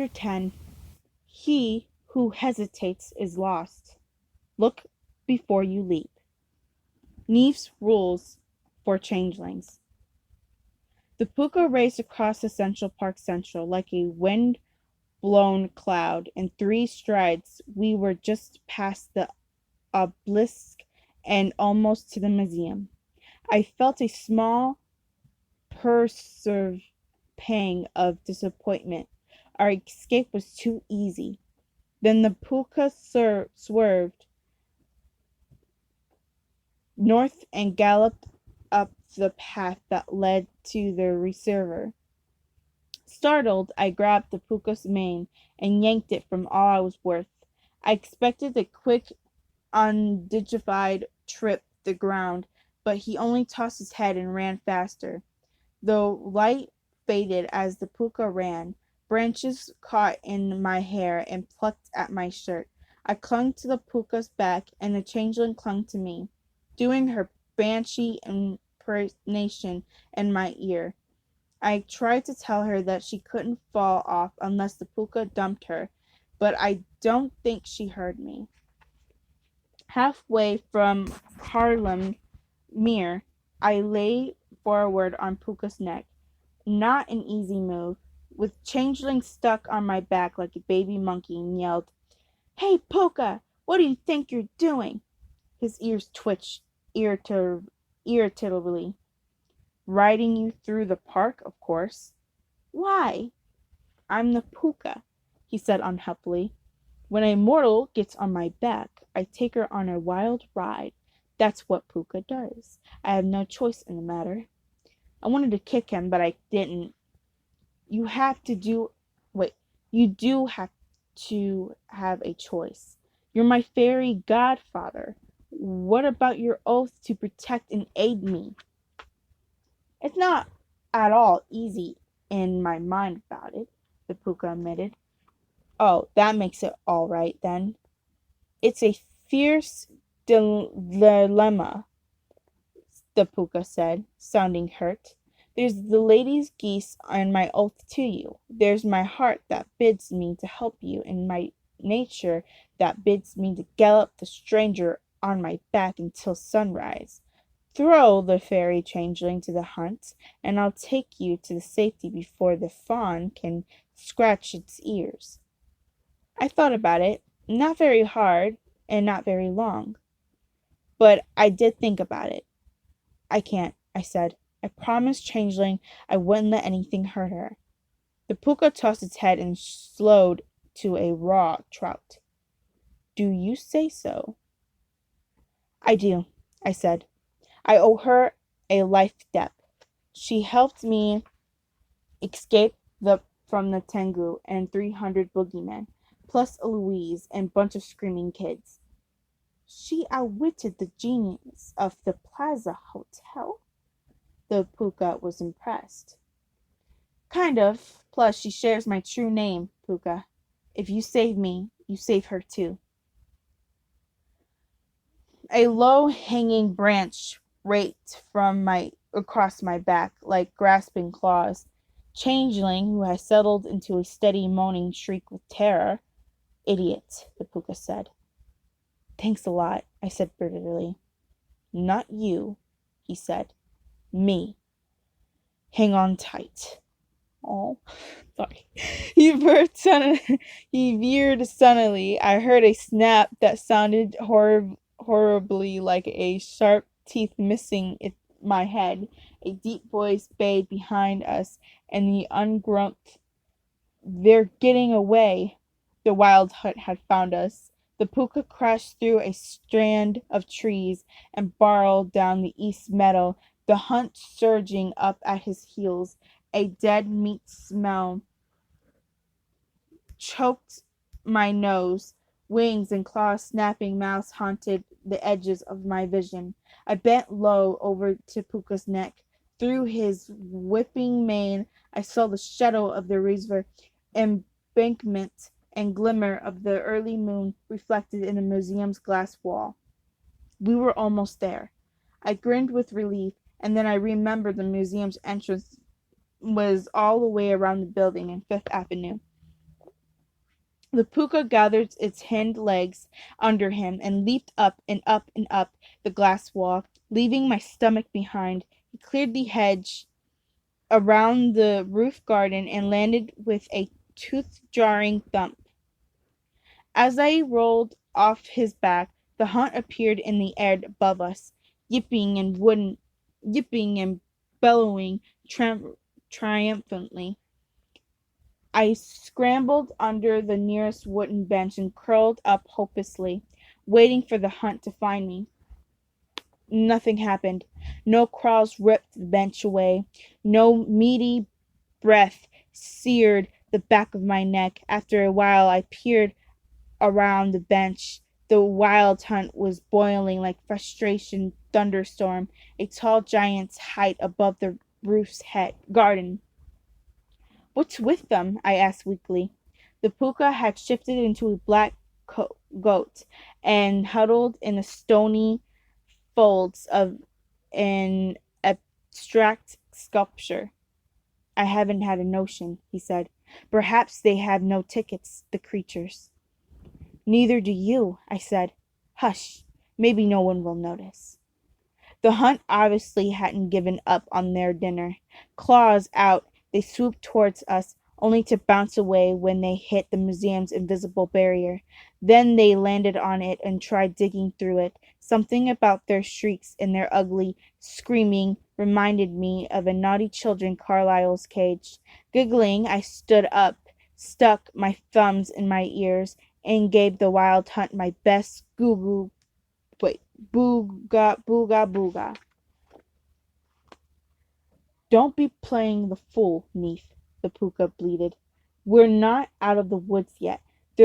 Chapter 10. He who hesitates is lost. Look before you leap. Neve's rules for changelings. The puka raced across the Central Park Central like a wind-blown cloud. In 3 strides, we were just past the obelisk and almost to the museum. I felt a small, pervasive pang of disappointment. Our escape was too easy. Then the puka swerved north and galloped up the path that led to the reservoir. Startled, I grabbed the puka's mane and yanked it from all I was worth. I expected a quick, undignified trip the ground, but he only tossed his head and ran faster. The light faded as the puka ran. Branches caught in my hair and plucked at my shirt. I clung to the puka's back, and the changeling clung to me, doing her banshee impersonation in my ear. I tried to tell her that she couldn't fall off unless the puka dumped her, but I don't think she heard me. Halfway from Harlem Mere, I lay forward on Puka's neck. Not an easy move, with Changeling stuck on my back like a baby monkey, and yelled, "Hey, Puka, what do you think you're doing?" His ears twitched irritably. "Riding you through the park, of course." "Why?" "I'm the Puka," he said unhappily. "When a mortal gets on my back, I take her on a wild ride. That's what Puka does. I have no choice in the matter." I wanted to kick him, but I didn't. You do have to have a choice. You're my fairy godfather. What about your oath to protect and aid me? It's not at all easy in my mind about it, the Puka admitted. Oh, that makes it all right then. It's a fierce dilemma, the Puka said, sounding hurt. There's the lady's geese and my oath to you. There's my heart that bids me to help you, and my nature that bids me to gallop the stranger on my back until sunrise. Throw the fairy changeling to the hunt, and I'll take you to the safety before the fawn can scratch its ears. I thought about it, not very hard and not very long, but I did think about it. "I can't," I said. "I promised Changeling I wouldn't let anything hurt her." The puka tossed its head and slowed to a raw trot. "Do you say so?" "I do," I said. "I owe her a life debt. She helped me escape from the Tengu and 300 boogeymen, plus a Louise and bunch of screaming kids." "She outwitted the genius of the Plaza Hotel?" The puka was impressed. "Kind of. Plus, she shares my true name, Puka. If you save me, you save her too." A low-hanging branch raked across my back like grasping claws. Changeling, who had settled into a steady moaning shriek with terror. "Idiot," the puka said. "Thanks a lot," I said bitterly. "Not you," he said. "Me. Hang on tight." Oh, sorry. He veered sunnily. I heard a snap that sounded horribly like a sharp teeth missing my head. A deep voice bayed behind us, and the ungrumped, "They're getting away." The wild hunt had found us. The puka crashed through a strand of trees and barreled down the east meadow, the hunt surging up at his heels. A dead meat smell choked my nose. Wings and claws snapping mouths haunted the edges of my vision. I bent low over to Puka's neck. Through his whipping mane, I saw the shadow of the reservoir embankment and glimmer of the early moon reflected in the museum's glass wall. We were almost there. I grinned with relief, and then I remembered the museum's entrance was all the way around the building in Fifth Avenue. The puka gathered its hind legs under him and leaped up and up and up the glass wall, leaving my stomach behind. He cleared the hedge around the roof garden and landed with a tooth-jarring thump. As I rolled off his back, the hunt appeared in the air above us, yipping and bellowing triumphantly. I scrambled under the nearest wooden bench and curled up hopelessly, waiting for the hunt to find me. Nothing happened. No claws ripped the bench away. No meaty breath seared the back of my neck. After a while, I peered around the bench. The wild hunt was boiling like frustration thunderstorm, a tall giant's height above the roof's head garden. "What's with them?" I asked weakly. The puka had shifted into a black goat and huddled in the stony folds of an abstract sculpture. "I haven't had a notion," he said. "Perhaps they have no tickets, the creatures." "Neither do you," I said. "Hush, maybe no one will notice." The hunt obviously hadn't given up on their dinner. Claws out, they swooped towards us, only to bounce away when they hit the museum's invisible barrier. Then they landed on it and tried digging through it. Something about their shrieks and their ugly screaming reminded me of a naughty children Carlyle's caged. Giggling, I stood up, stuck my thumbs in my ears, and gave the wild hunt my best booga booga booga. "Don't be playing the fool, Neef," the puka bleated. "We're not out of the woods yet. They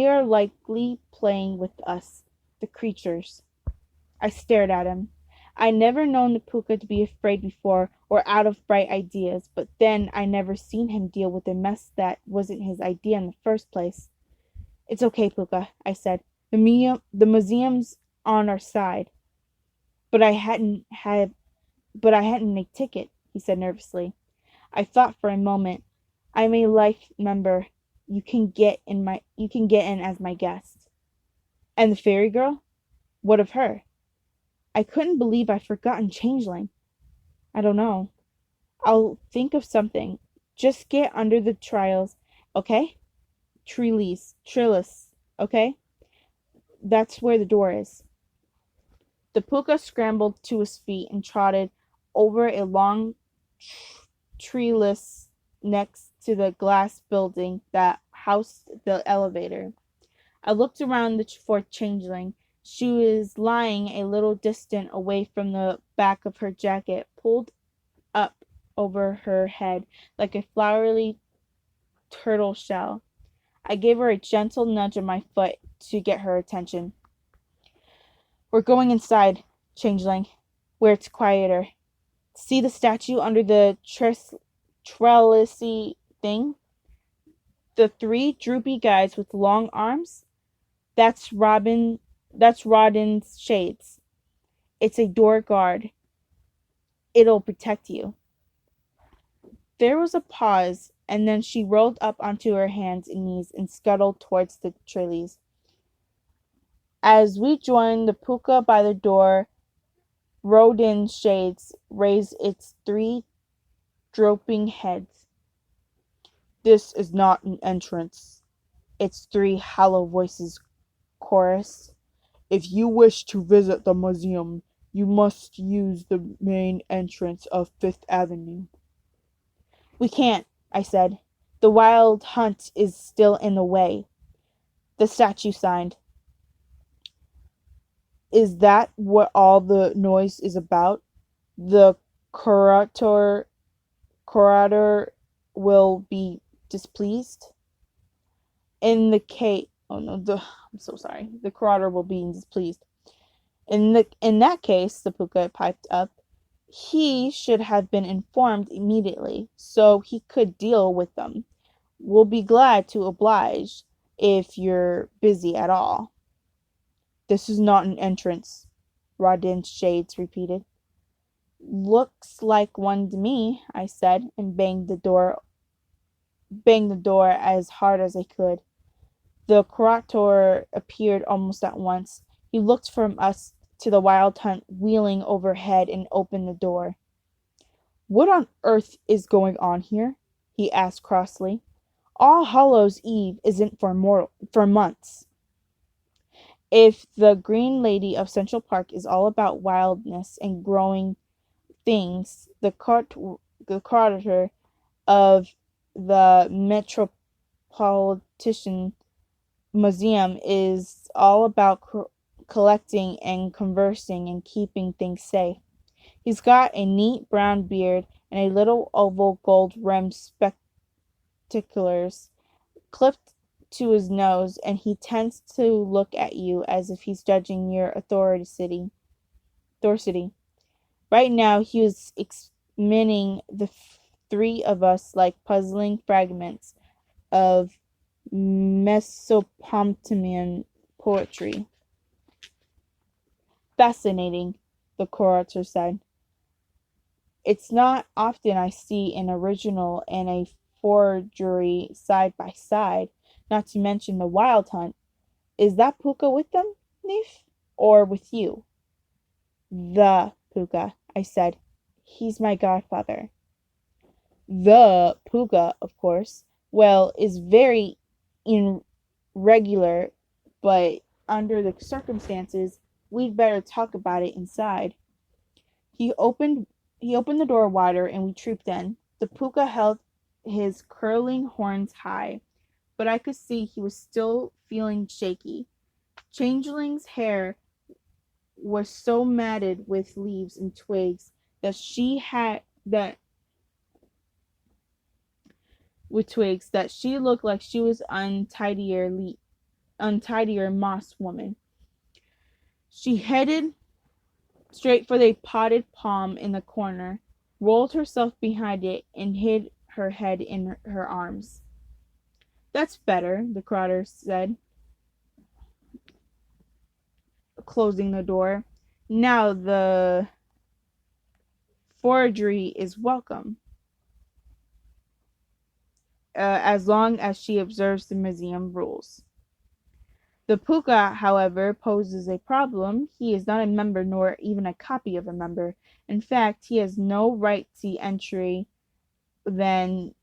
are likely playing with us, the creatures." I stared at him. I'd never known the puka to be afraid before or out of bright ideas, but then I never seen him deal with a mess that wasn't his idea in the first place. "It's okay, puka," I said. The museum's on our side." But I hadn't a ticket," he said nervously. I thought for a moment. "I'm a life member. You can get in as my guest." "And the fairy girl? What of her?" I couldn't believe I'd forgotten Changling. "I don't know. I'll think of something. Just get under the trials, okay? Trillis, okay? That's where the door is." The puka scrambled to his feet and trotted over a long trellis next to the glass building that housed the elevator. I looked around for Changling. She was lying a little distant away from the back of her jacket, pulled up over her head like a flowery turtle shell. I gave her a gentle nudge of my foot to get her attention. "We're going inside, Changeling, where it's quieter. See the statue under the trellisy thing? The three droopy guys with long arms? That's Rodden's shades. It's a door guard. It'll protect you." There was a pause, and then she rolled up onto her hands and knees and scuttled towards the trellis. As we joined the puka by the door, Rodden's shades raised its three drooping heads. "This is not an entrance," its three hollow voices chorused. "If you wish to visit the museum, you must use the main entrance of Fifth Avenue." "We can't," I said. "The wild hunt is still in the way." The statue signed. "Is that what all the noise is about? The curator will be displeased?" In the case, oh no, I'm so sorry. The curator will be displeased. In that case," the puka piped up, "he should have been informed immediately, so he could deal with them. We'll be glad to oblige, if you're busy at all." "This is not an entrance," Rodden's shades repeated. "Looks like one to me," I said, and banged the door banged the door as hard as I could. The curator appeared almost at once. He looked from us to the wild hunt wheeling overhead and opened the door. "What on earth is going on here?" he asked crossly. "All Hallows Eve isn't for months. If the Green Lady of Central Park is all about wildness and growing things, the curator of the Metropolitan Museum is all about collecting and conversing and keeping things safe. He's got a neat brown beard and a little oval gold-rimmed spectacles clipped to his nose, and he tends to look at you as if he's judging your authority. Right now, he was examining the three of us like puzzling fragments of Mesopotamian poetry. Fascinating, the curator said. It's not often I see an original and a forgery side by side, not to mention the wild hunt. Is that Puka with them, Neef? Or with you? The Puka, I said. He's my godfather. The Puka, of course, well, is very irregular, but under the circumstances, we'd better talk about it inside. He opened he opened the door wider and we trooped in. The Puka held his curling horns high, but I could see he was still feeling shaky. Changeling's hair was so matted with leaves and twigs that she had that with twigs that she looked like she was untidier moss woman. She headed straight for the potted palm in the corner, rolled herself behind it, and hid her head in her arms. "That's better," the curator said, closing the door. "Now the forgery is welcome, as long as she observes the museum rules. The Puka, however, poses a problem. He is not a member nor even a copy of a member. In fact, he has no right to entry than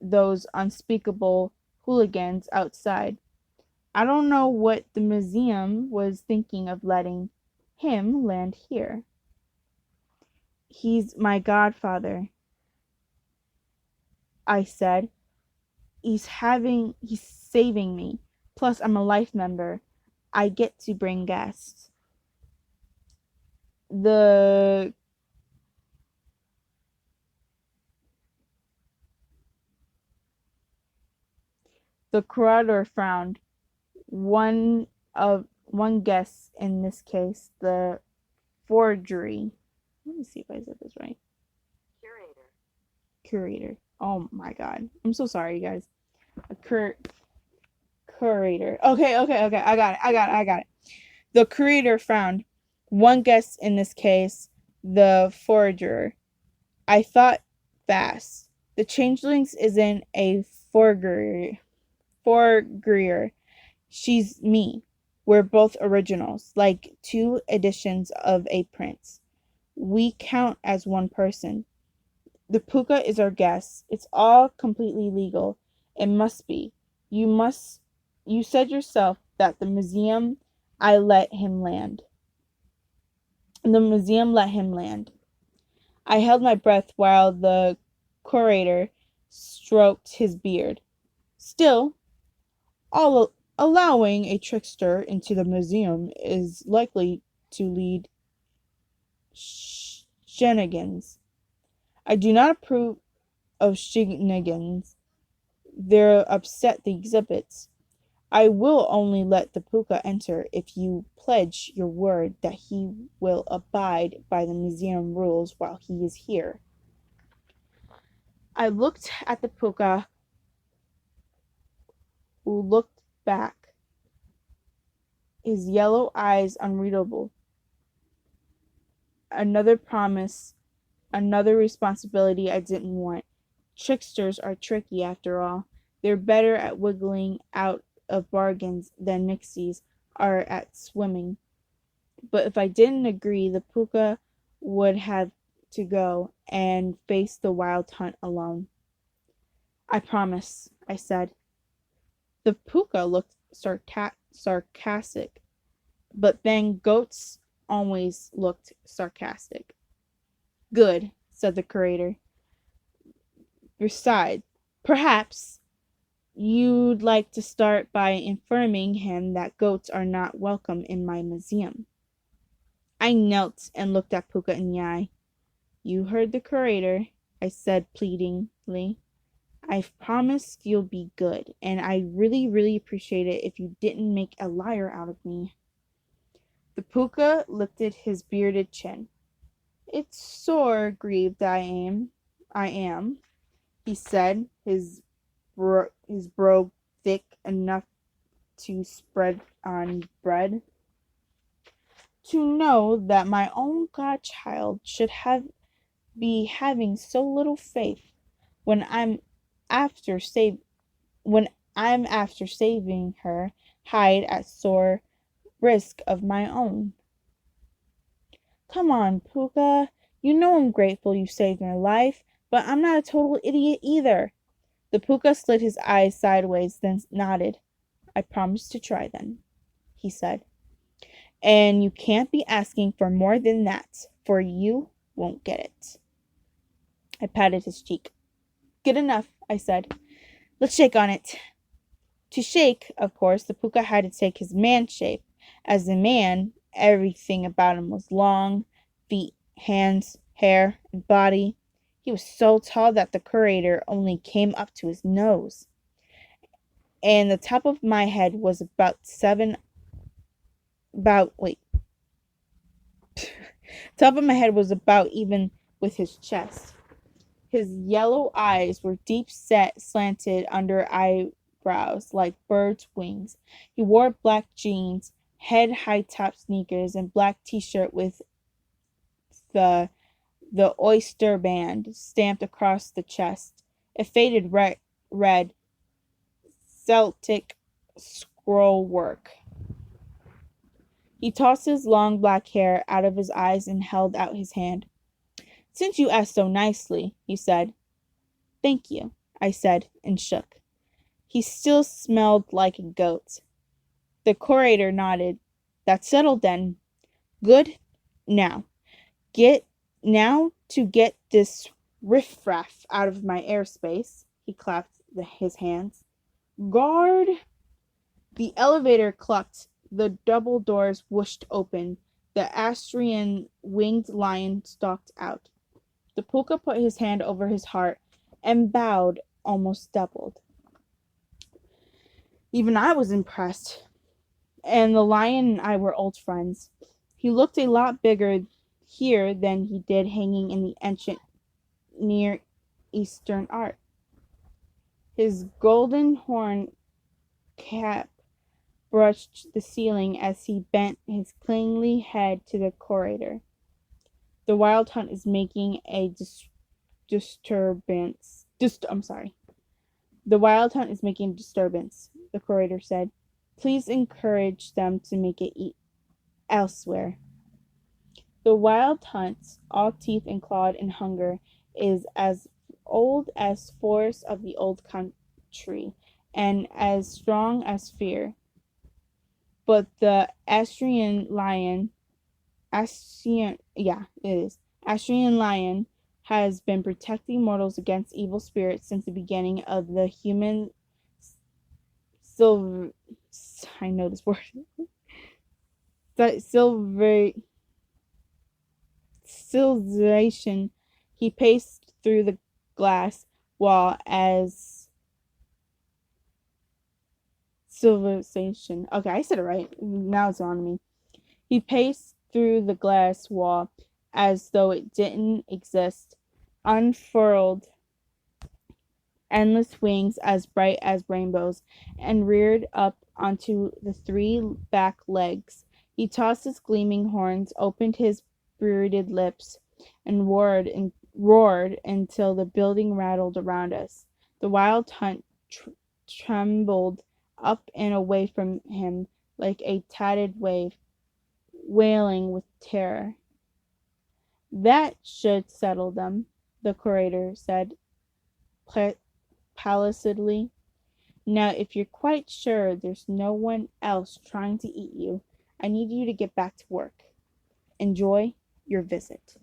those unspeakable hooligans outside. I don't know what the museum was thinking of letting him land here. He's my godfather," I said. He's saving me. Plus, I'm a life member. I get to bring guests." The the curator frowned. One guess in this case, the forgery. Let me see if I said this right. Curator. Oh my god. I'm so sorry, you guys. A curator. Okay. I got it. The curator frowned. One guess in this case, the forger. I thought fast. The changelings isn't a forgery. She's me. We're both originals, like two editions of a prince. We count as one person. The Puka is our guest. It's all completely legal. It must be. You said yourself that I let him land. The museum let him land. I held my breath while the curator stroked his beard. Still, allowing a trickster into the museum is likely to lead shenanigans. I do not approve of shenanigans. They'll upset the exhibits. I will only let the Puka enter if you pledge your word that he will abide by the museum rules while he is here. I looked at the Puka, who looked back, his yellow eyes unreadable. Another promise, another responsibility I didn't want. Tricksters are tricky after all. They're better at wiggling out of bargains than Nixies are at swimming. But if I didn't agree, the Puka would have to go and face the wild hunt alone. I promise, I said. The Puka looked sarcastic, but then goats always looked sarcastic. Good, said the curator. Besides, perhaps you'd like to start by informing him that goats are not welcome in my museum. I knelt and looked at Puka in the eye. You heard the curator, I said pleadingly. I've promised you'll be good, and I really, really appreciate it if you didn't make a liar out of me. The Puka lifted his bearded chin. It's sore grieved I am, he said, his brogue thick enough to spread on bread, to know that my own godchild should be having so little faith when after save when I'm after saving her hide at sore risk of my own. Come on, Puka. You know I'm grateful you saved my life, but I'm not a total idiot either. The Puka slid his eyes sideways, then nodded. I promise to try then, he said. And you can't be asking for more than that, for you won't get it. I patted his cheek. Good enough, I said. Let's shake on it. To shake, of course, the Puka had to take his man shape. As a man, everything about him was long, feet, hands, hair, and body. He was so tall that the curator only came up to his nose. And the top of my head was top of my head was about even with his chest. His yellow eyes were deep set, slanted under eyebrows like birds' wings. He wore black jeans, head-high top sneakers, and black t-shirt with the oyster band stamped across the chest. A faded red Celtic scroll work. He tossed his long black hair out of his eyes and held out his hand. Since you asked so nicely, he said. Thank you, I said, and shook. He still smelled like a goat. The curator nodded. That's settled then. Good. Now to get this riffraff out of my airspace. He clapped his hands. Guard! The elevator clucked. The double doors whooshed open. The Astrian winged lion stalked out. The Puka put his hand over his heart and bowed, almost doubled. Even I was impressed, and the lion and I were old friends. He looked a lot bigger here than he did hanging in the ancient Near Eastern art. His golden horn cap brushed the ceiling as he bent his kingly head to the curator. The wild hunt is making a disturbance. The wild hunt is making a disturbance, the curator said. Please encourage them to make it elsewhere. The wild hunt, all teeth and clawed in hunger, is as old as forests of the old country, and as strong as fear. But the Astrian lion has been protecting mortals against evil spirits since the beginning of the human civilization. He paced through the glass wall as civilization. Okay, I said it right. Now it's on me. He paced through the glass wall as though it didn't exist, unfurled endless wings as bright as rainbows, and reared up onto the three back legs. He tossed his gleaming horns, opened his bearded lips, and roared roared until the building rattled around us. The wild hunt trembled up and away from him like a tattered wave, wailing with terror. That should settle them, the curator said placidly. Now, if you're quite sure there's no one else trying to eat you, I need you to get back to work. Enjoy your visit.